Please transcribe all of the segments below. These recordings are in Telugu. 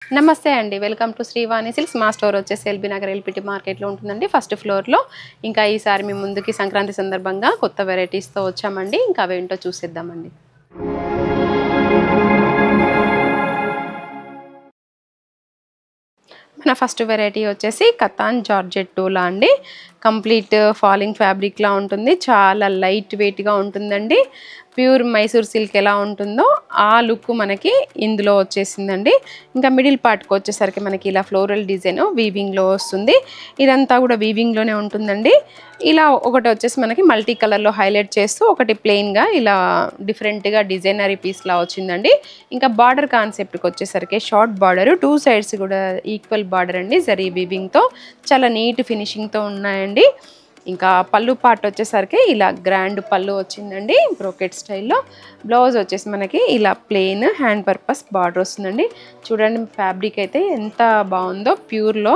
నమస్తే అండి. Welcome to Srivani silks. మా స్టోర్ వచ్చేసి ఎల్బీ నగర్ ఎల్పిటి మార్కెట్లో ఉంటుందండి, ఫస్ట్ ఫ్లోర్లో. ఇంకా ఈసారి మీ ముందుకి సంక్రాంతి సందర్భంగా కొత్త వెరైటీస్తో వచ్చామండి. ఇంకా అవేంటో చూసేద్దామండి. మన ఫస్ట్ వెరైటీ వచ్చేసి కతాన్ జార్జెట్ టూలా అండి. కంప్లీట్ ఫాలింగ్ ఫ్యాబ్రిక్లా ఉంటుంది, చాలా లైట్ వెయిట్గా ఉంటుందండి. ప్యూర్ మైసూర్ సిల్క్ ఎలా ఉంటుందో ఆ లుక్ మనకి ఇందులో వచ్చేసిందండి. ఇంకా మిడిల్ పార్ట్కి వచ్చేసరికి మనకి ఇలా ఫ్లోరల్ డిజైన్ వీవింగ్లో వస్తుంది. ఇదంతా కూడా వీవింగ్లోనే ఉంటుందండి. ఇలా ఒకటి వచ్చేసి మనకి మల్టీ కలర్లో హైలైట్ చేస్తూ ఒకటి ప్లెయిన్గా ఇలా డిఫరెంట్గా డిజైనరీ పీస్లా వచ్చిందండి. ఇంకా బార్డర్ కాన్సెప్ట్కి వచ్చేసరికి షార్ట్ బార్డర్, టూ సైడ్స్ కూడా ఈక్వల్ బార్డర్ అండి, జరీ వీవింగ్తో చాలా నీట్ ఫినిషింగ్తో ఉన్నాయండి. ఇంకా పళ్ళు పార్ట్ వచ్చేసరికి ఇలా గ్రాండ్ పళ్ళు వచ్చిందండి బ్రోకెట్ స్టైల్లో. బ్లౌజ్ వచ్చేసి మనకి ఇలా ప్లెయిన్ హ్యాండ్ పర్పస్ బార్డర్ వస్తుందండి. చూడండి ఫ్యాబ్రిక్ అయితే ఎంత బాగుందో ప్యూర్లో.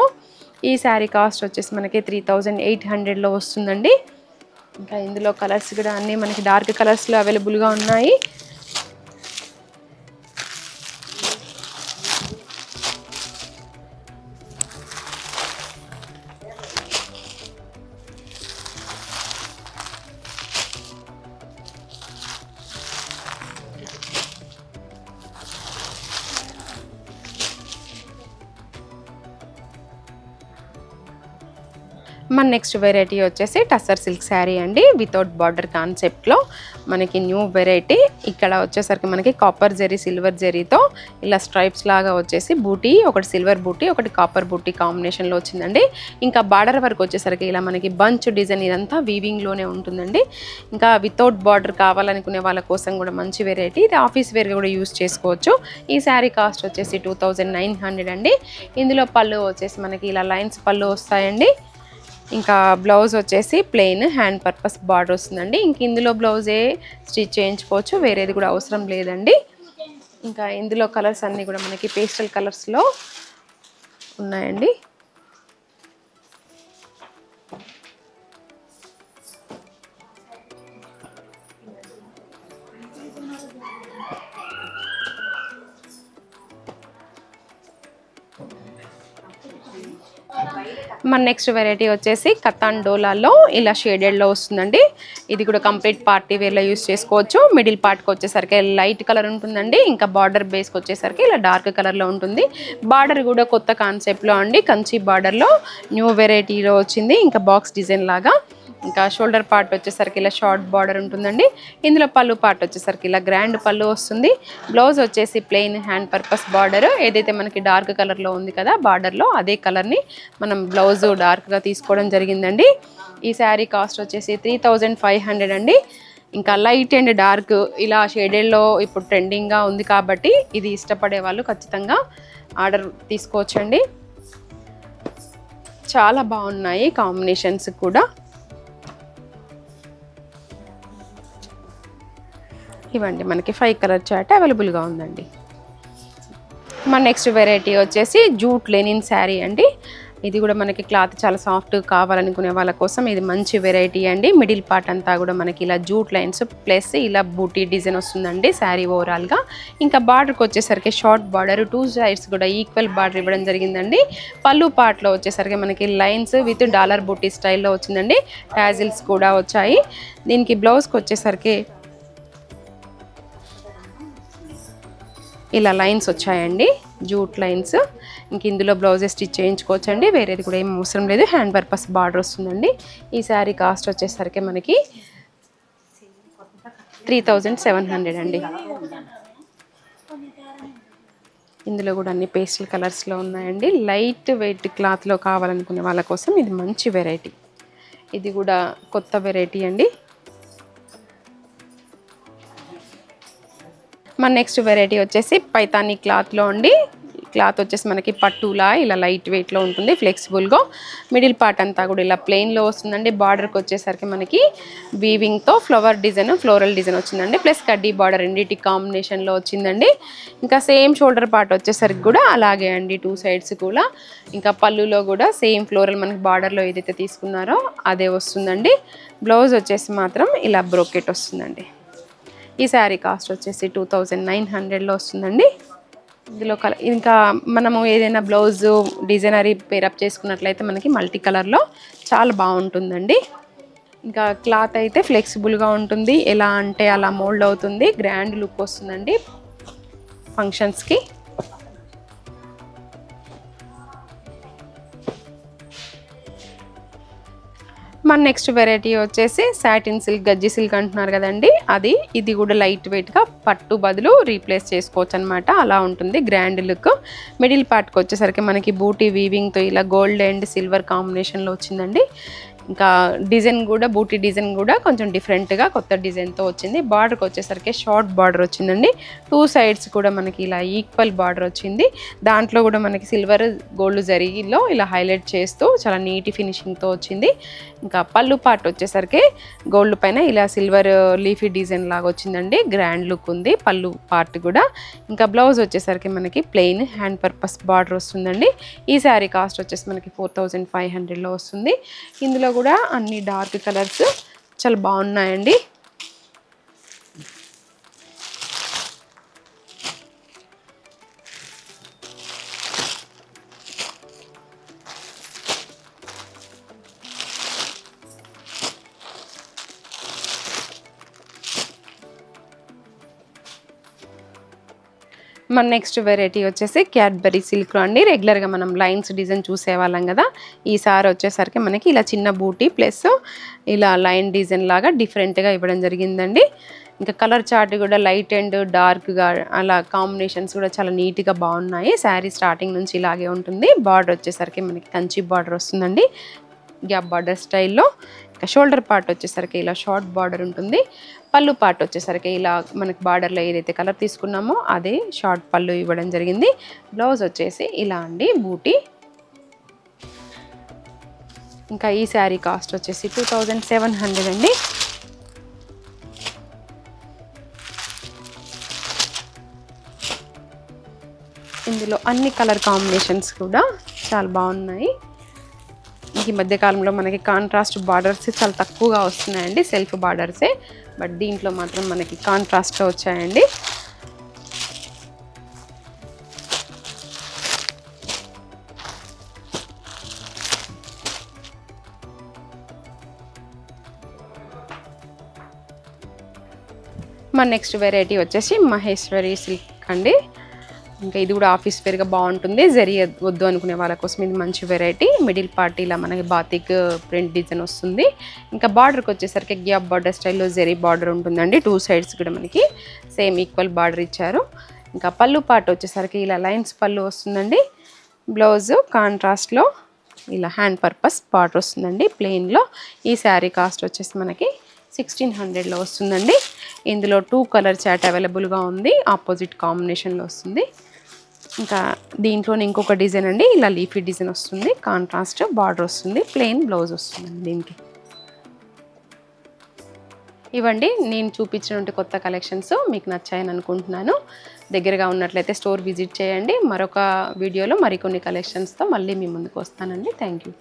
ఈ శారీ కాస్ట్ వచ్చేసి మనకి 3800లో వస్తుందండి. ఇంకా ఇందులో కలర్స్ కూడా అన్నీ మనకి డార్క్ కలర్స్లో అవైలబుల్గా ఉన్నాయి. మన నెక్స్ట్ వెరైటీ వచ్చేసి టస్సర్ సిల్క్ శారీ అండి, వితౌట్ బార్డర్ కాన్సెప్ట్లో మనకి న్యూ వెరైటీ. ఇక్కడ వచ్చేసరికి మనకి కాపర్ జరీ సిల్వర్ జరీతో ఇలా స్ట్రైప్స్ లాగా వచ్చేసి బూటీ, ఒకటి సిల్వర్ బూటీ ఒకటి కాపర్ బూటీ కాంబినేషన్లో వచ్చిందండి. ఇంకా బార్డర్ వరకు వచ్చేసరికి ఇలా మనకి బంచ్ డిజైన్ ఇదంతా వీవింగ్లోనే ఉంటుందండి. ఇంకా వితౌట్ బార్డర్ కావాలనుకునే వాళ్ళ కోసం కూడా మంచి వెరైటీ, ఇది ఆఫీస్ వేర్గా కూడా యూస్ చేసుకోవచ్చు. ఈ శారీ కాస్ట్ వచ్చేసి 2900 అండి. ఇందులో పళ్ళు వచ్చేసి మనకి ఇలా లైన్స్ పళ్ళు వస్తాయండి. ఇంకా బ్లౌజ్ వచ్చేసి ప్లెయిన్ హ్యాండ్ పర్పస్ బార్డర్ వస్తుందండి. ఇంక ఇందులో బ్లౌజే స్టిచ్ చేయించుకోవచ్చు, వేరేది కూడా అవసరం లేదండి. ఇంకా ఇందులో కలర్స్ అన్నీ కూడా మనకి పేస్టల్ కలర్స్లో ఉన్నాయండి. మన నెక్స్ట్ వెరైటీ వచ్చేసి కతాన్ డోలాలో ఇలా షేడెడ్లో వస్తుందండి. ఇది కూడా కంప్లీట్ పార్టీ వేర్లో యూస్ చేసుకోవచ్చు. మిడిల్ పార్ట్కి వచ్చేసరికి లైట్ కలర్ ఉంటుందండి. ఇంకా బార్డర్ బేస్కి వచ్చేసరికి ఇలా డార్క్ కలర్లో ఉంటుంది. బార్డర్ కూడా కొత్త కాన్సెప్ట్లో అండి, కంచి బార్డర్లో న్యూ వెరైటీలో వచ్చింది. ఇంకా బాక్స్ డిజైన్ లాగా. ఇంకా షోల్డర్ పార్ట్ వచ్చేసరికి ఇలా షార్ట్ బార్డర్ ఉంటుందండి. ఇందులో పళ్ళు పార్ట్ వచ్చేసరికి ఇలా గ్రాండ్ పళ్ళు వస్తుంది. బ్లౌజ్ వచ్చేసి ప్లెయిన్ హ్యాండ్ పర్పస్ బార్డర్, ఏదైతే మనకి డార్క్ కలర్లో ఉంది కదా బార్డర్లో అదే కలర్ని మనం బ్లౌజ్ డార్క్గా తీసుకోవడం జరిగిందండి. ఈ శారీ కాస్ట్ వచ్చేసి 3500 అండి. ఇంకా లైట్ అండ్ డార్క్ ఇలా షేడెడ్లో ఇప్పుడు ట్రెండింగ్గా ఉంది కాబట్టి ఇది ఇష్టపడే వాళ్ళు ఖచ్చితంగా ఆర్డర్ తీసుకోవచ్చండి. చాలా బాగున్నాయి కాంబినేషన్స్ కూడా. ఇవ్వండి మనకి 5 కలర్ చార్ట్ అవైలబుల్గా ఉందండి. మన నెక్స్ట్ వెరైటీ వచ్చేసి జూట్ లెనిన్ శారీ అండి. ఇది కూడా మనకి క్లాత్ చాలా సాఫ్ట్ కావాలనుకునే వాళ్ళ కోసం ఇది మంచి వెరైటీ అండి. మిడిల్ పార్ట్ అంతా కూడా మనకి ఇలా జూట్ లైన్స్ ప్లస్ ఇలా బూటీ డిజైన్ వస్తుందండి శారీ ఓవరాల్గా. ఇంకా బార్డర్కి వచ్చేసరికి షార్ట్ బార్డర్, టూ సైడ్స్ కూడా ఈక్వల్ బార్డర్ ఇవ్వడం జరిగిందండి. పళ్ళు పార్ట్లో వచ్చేసరికి మనకి లైన్స్ విత్ డాలర్ బూటీ స్టైల్లో వచ్చిందండి. టాజిల్స్ కూడా వచ్చాయి. దీనికి బ్లౌజ్కి వచ్చేసరికి ఇలా లైన్స్ వచ్చాయండి, జూట్ లైన్స్. ఇంక ఇందులో బ్లౌజెస్ స్టిచ్ చేయించుకోవచ్చండి, వేరేది కూడా ఏం అవసరం లేదు. హ్యాండ్ పర్పస్ బార్డర్ వస్తుందండి. ఈ శారీ కాస్ట్ వచ్చేసరికి మనకి 3700 అండి. ఇందులో కూడా అన్ని పేస్టల్ కలర్స్లో ఉన్నాయండి. లైట్ వెయిట్ క్లాత్లో కావాలనుకునే వాళ్ళ కోసం ఇది మంచి వెరైటీ. ఇది కూడా కొత్త వెరైటీ అండి. మన నెక్స్ట్ వెరైటీ వచ్చేసి పైతానీ క్లాత్లో అండి. క్లాత్ వచ్చేసి మనకి పట్టులా ఇలా లైట్ వెయిట్లో ఉంటుంది, ఫ్లెక్సిబుల్గా. మిడిల్ పార్ట్ అంతా కూడా ఇలా ప్లెయిన్లో వస్తుందండి. బార్డర్కి వచ్చేసరికి మనకి వీవింగ్తో ఫ్లవర్ డిజైన్, ఫ్లోరల్ డిజైన్ వచ్చిందండి. ప్లస్ కడ్డీ బార్డర్ రెండింటి కాంబినేషన్లో వచ్చిందండి. ఇంకా సేమ్ షోల్డర్ పార్ట్ వచ్చేసరికి కూడా అలాగే అండి, టూ సైడ్స్ కూడా. ఇంకా పళ్ళులో కూడా సేమ్ ఫ్లోరల్ మనకి బార్డర్లో ఏదైతే తీసుకున్నారో అదే వస్తుందండి. బ్లౌజ్ వచ్చేసి మాత్రం ఇలా బ్రోకెట్ వస్తుందండి. ఈ శారీ కాస్ట్ వచ్చేసి 2900లో వస్తుందండి. ఇందులో ఇంకా మనము ఏదైనా బ్లౌజ్ డిజైనరీ పేరప్ చేసుకున్నట్లయితే మనకి మల్టీ కలర్లో చాలా బాగుంటుందండి. ఇంకా క్లాత్ అయితే ఫ్లెక్సిబుల్గా ఉంటుంది, ఎలా అంటే అలా మోల్డ్ అవుతుంది, గ్రాండ్ లుక్ వస్తుందండి ఫంక్షన్స్కి. మన నెక్స్ట్ వెరైటీ వచ్చేసి సాటిన్ సిల్క్, గజ్జి సిల్క్ అంటున్నారు కదండి, ఇది కూడా లైట్ వెయిట్గా పట్టు బదులు రీప్లేస్ చేసుకోవచ్చు అనమాట. అలా ఉంటుంది గ్రాండ్ లుక్. మిడిల్ పార్ట్కి వచ్చేసరికి మనకి బూటీ వీవింగ్తో ఇలా గోల్డ్ అండ్ సిల్వర్ కాంబినేషన్లో వచ్చిందండి. ఇంకా డిజైన్ కూడా బూటీ డిజైన్ కూడా కొంచెం డిఫరెంట్గా కొత్త డిజైన్తో వచ్చింది. బార్డర్కి వచ్చేసరికి షార్ట్ బార్డర్ వచ్చిందండి. 2 సైడ్స్ కూడా మనకి ఇలా ఈక్వల్ బార్డర్ వచ్చింది. దాంట్లో కూడా మనకి సిల్వర్ గోల్డ్ జరీలో ఇలా హైలైట్ చేస్తూ చాలా నీటి ఫినిషింగ్తో వచ్చింది. ఇంకా పళ్ళు పార్ట్ వచ్చేసరికి గోల్డ్ పైన ఇలా సిల్వర్ లీఫీ డిజైన్ లాగా వచ్చిందండి. గ్రాండ్ లుక్ ఉంది పళ్ళు పార్ట్ కూడా. ఇంకా బ్లౌజ్ వచ్చేసరికి మనకి ప్లెయిన్ హ్యాండ్ పర్పస్ బార్డర్ వస్తుందండి. ఈ శారీ కాస్ట్ వచ్చేసి మనకి 4500లో వస్తుంది. ఇందులో కూడా అన్ని డార్క్ కలర్స్ చాలా బాగున్నాయండి. మన నెక్స్ట్ వెరైటీ వచ్చేసి క్యాడ్బరీ సిల్క్ అండి. రెగ్యులర్గా మనం లైన్స్ డిజైన్ చూసేవాళ్ళం కదా, ఈసారి వచ్చేసరికి మనకి ఇలా చిన్న బూటీ ప్లస్ ఇలా లైన్ డిజైన్ లాగా డిఫరెంట్గా ఇవ్వడం జరిగిందండి. ఇంకా కలర్ చార్ట్ కూడా లైట్ అండ్ డార్క్గా అలా కాంబినేషన్స్ కూడా చాలా నీట్గా బాగున్నాయి. శారీ స్టార్టింగ్ నుంచి ఇలాగే ఉంటుంది. బార్డర్ వచ్చేసరికి మనకి కంచి బార్డర్ వస్తుందండి, గ్యాప్ బార్డర్ స్టైల్లో. ఇంకా షోల్డర్ పార్ట్ వచ్చేసరికి ఇలా షార్ట్ బార్డర్ ఉంటుంది. పళ్ళు పార్ట్ వచ్చేసరికి ఇలా మనకి బార్డర్లో ఏదైతే కలర్ తీసుకున్నామో అదే షార్ట్ పళ్ళు ఇవ్వడం జరిగింది. బ్లౌజ్ వచ్చేసి ఇలా అండి బూటీ. ఇంకా ఈ శారీ కాస్ట్ వచ్చేసి 2700 అండి. ఇందులో అన్ని కలర్ కాంబినేషన్స్ కూడా చాలా బాగున్నాయి. ఈ మధ్యకాలంలో మనకి కాంట్రాస్ట్ బార్డర్స్ చాలా తక్కువగా వస్తున్నాయండి, సెల్ఫ్ బార్డర్సే, బట్ దీంట్లో మాత్రం మనకి కాంట్రాస్ట్లో వచ్చాయండి. మన నెక్స్ట్ వెరైటీ వచ్చేసి మహేశ్వరి సిల్క్ అండి. ఇంకా ఇది కూడా ఆఫీస్ వేర్గా బాగుంటుంది. జరీ వద్దు అనుకునే వాళ్ళ కోసం ఇది మంచి వెరైటీ. మిడిల్ పార్ట్ ఇలా మనకి బాతిక్ ప్రింట్ డిజైన్ వస్తుంది. ఇంకా బార్డర్కి వచ్చేసరికి గ్యాప్ బార్డర్ స్టైల్లో జరీ బార్డర్ ఉంటుందండి. 2 సైడ్స్ కూడా మనకి సేమ్ ఈక్వల్ బార్డర్ ఇచ్చారు. ఇంకా పళ్ళు పార్ట్ వచ్చేసరికి ఇలా లైన్స్ పళ్ళు వస్తుందండి. బ్లౌజ్ కాంట్రాస్ట్లో ఇలా హ్యాండ్ పర్పస్ బార్డర్ వస్తుందండి ప్లెయిన్లో. ఈ శారీ కాస్ట్ వచ్చేసి మనకి 1600లో వస్తుందండి. ఇందులో 2 కలర్ చాట్ అవైలబుల్గా ఉంది, ఆపోజిట్ కాంబినేషన్లో వస్తుంది. ఇంకా దీంట్లోనే ఇంకొక డిజైన్ అండి, ఇలా లీఫీ డిజైన్ వస్తుంది, కాంట్రాస్ట్ బార్డర్ వస్తుంది, ప్లెయిన్ బ్లౌజ్ వస్తుందండి దీనికి. ఇవ్వండి నేను చూపించినటువంటి కొత్త కలెక్షన్స్ మీకు నచ్చాయని అనుకుంటున్నాను. దగ్గరగా ఉన్నట్లయితే స్టోర్ విజిట్ చేయండి. మరొక వీడియోలో మరికొన్ని కలెక్షన్స్తో మళ్ళీ మీ ముందుకు వస్తానండి. Thank you.